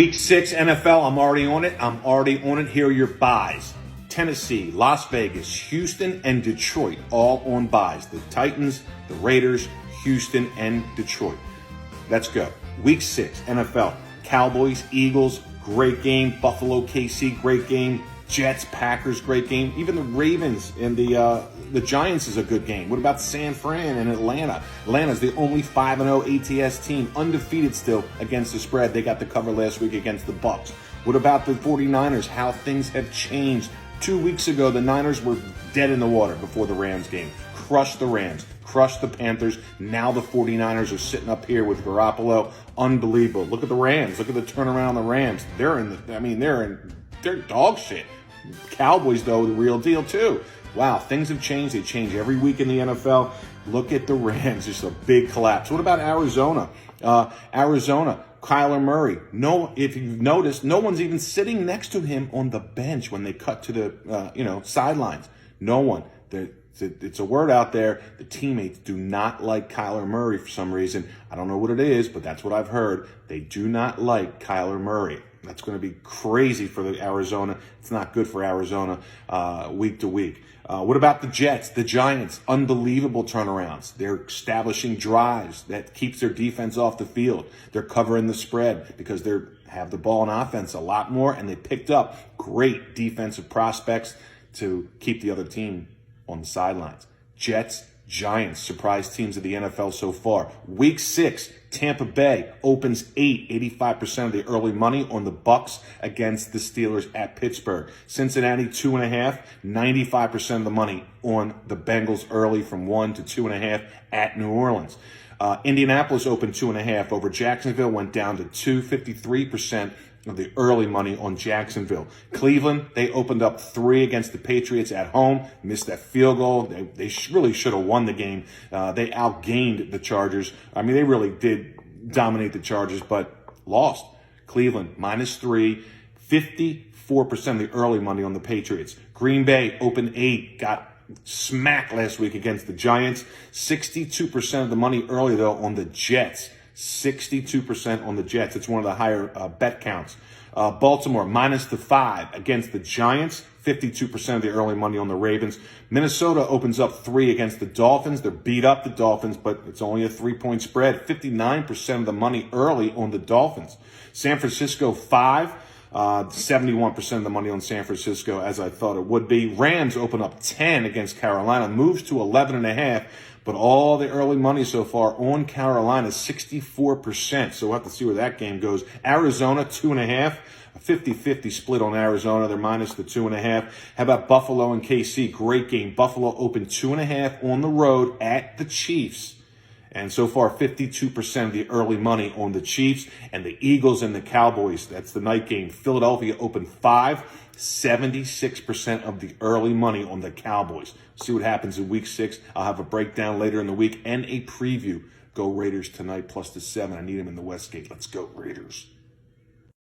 Week 6 NFL, I'm already on it. Here are your buys. Tennessee, Las Vegas, Houston, and Detroit, all on buys. The Titans, the Raiders, Houston, and Detroit. Let's go. Week 6 NFL, Cowboys, Eagles, great game. Buffalo, KC, great game. Jets, Packers, great game. Even the Ravens and the Giants is a good game. What about San Fran and Atlanta? Atlanta's the only 5-0 ATS team, undefeated still against the spread. They got the cover last week against the Bucs. What about the 49ers? How things have changed. 2 weeks ago, the Niners were dead in the water before the Rams game. Crushed the Rams, crushed the Panthers. Now the 49ers are sitting up here with Garoppolo. Unbelievable. Look at the Rams. Look at the turnaround on the Rams. They're dog shit. Cowboys, though, the real deal, too. Wow, things have changed. They change every week in the NFL. Look at the Rams. Just a big collapse. What about Arizona? Arizona, Kyler Murray. No, if you've noticed, no one's even sitting next to him on the bench when they cut to the sidelines. No one. It's a word out there. The teammates do not like Kyler Murray for some reason. I don't know what it is, but that's what I've heard. They do not like Kyler Murray. That's going to be crazy for the Arizona. It's not good for Arizona week to week. What about the Jets, the Giants? Unbelievable turnarounds. They're establishing drives that keeps their defense off the field. They're covering the spread because they have the ball in offense a lot more, and they picked up great defensive prospects to keep the other team on the sidelines. Jets, Giants, surprise teams of the NFL so far. Week 6, Tampa Bay opens 85% of the early money on the Bucs against the Steelers at Pittsburgh. Cincinnati 2.5, 95% of the money on the Bengals early from 1 to 2.5 at New Orleans. Indianapolis opened 2.5 over Jacksonville, went down to 2, 53% of the early money on Jacksonville. Cleveland, they opened up 3 against the Patriots at home, missed that field goal. They really should have won the game. They outgained the Chargers. I mean, they really did dominate the Chargers, but lost. Cleveland, -3, 54% of the early money on the Patriots. Green Bay opened 8, got smacked last week against the Giants. 62% of the money early, though, on the Jets. 62% on the Jets. It's one of the higher bet counts. Baltimore, -5 against the Giants. 52% of the early money on the Ravens. Minnesota opens up 3 against the Dolphins. They're beat up, the Dolphins, but it's only a 3-point spread. 59% of the money early on the Dolphins. San Francisco, 5. 71% of the money on San Francisco, as I thought it would be. Rams open up 10 against Carolina, moves to 11.5. But all the early money so far on Carolina, 64%. So we'll have to see where that game goes. Arizona, 2.5. A 50-50 split on Arizona. They're minus the 2.5. How about Buffalo and KC? Great game. Buffalo opened 2.5 on the road at the Chiefs. And so far, 52% of the early money on the Chiefs and the Eagles and the Cowboys. That's the night game. Philadelphia opened 5, 76% of the early money on the Cowboys. See what happens in week 6. I'll have a breakdown later in the week and a preview. Go Raiders tonight plus the 7. I need them in the Westgate. Let's go Raiders.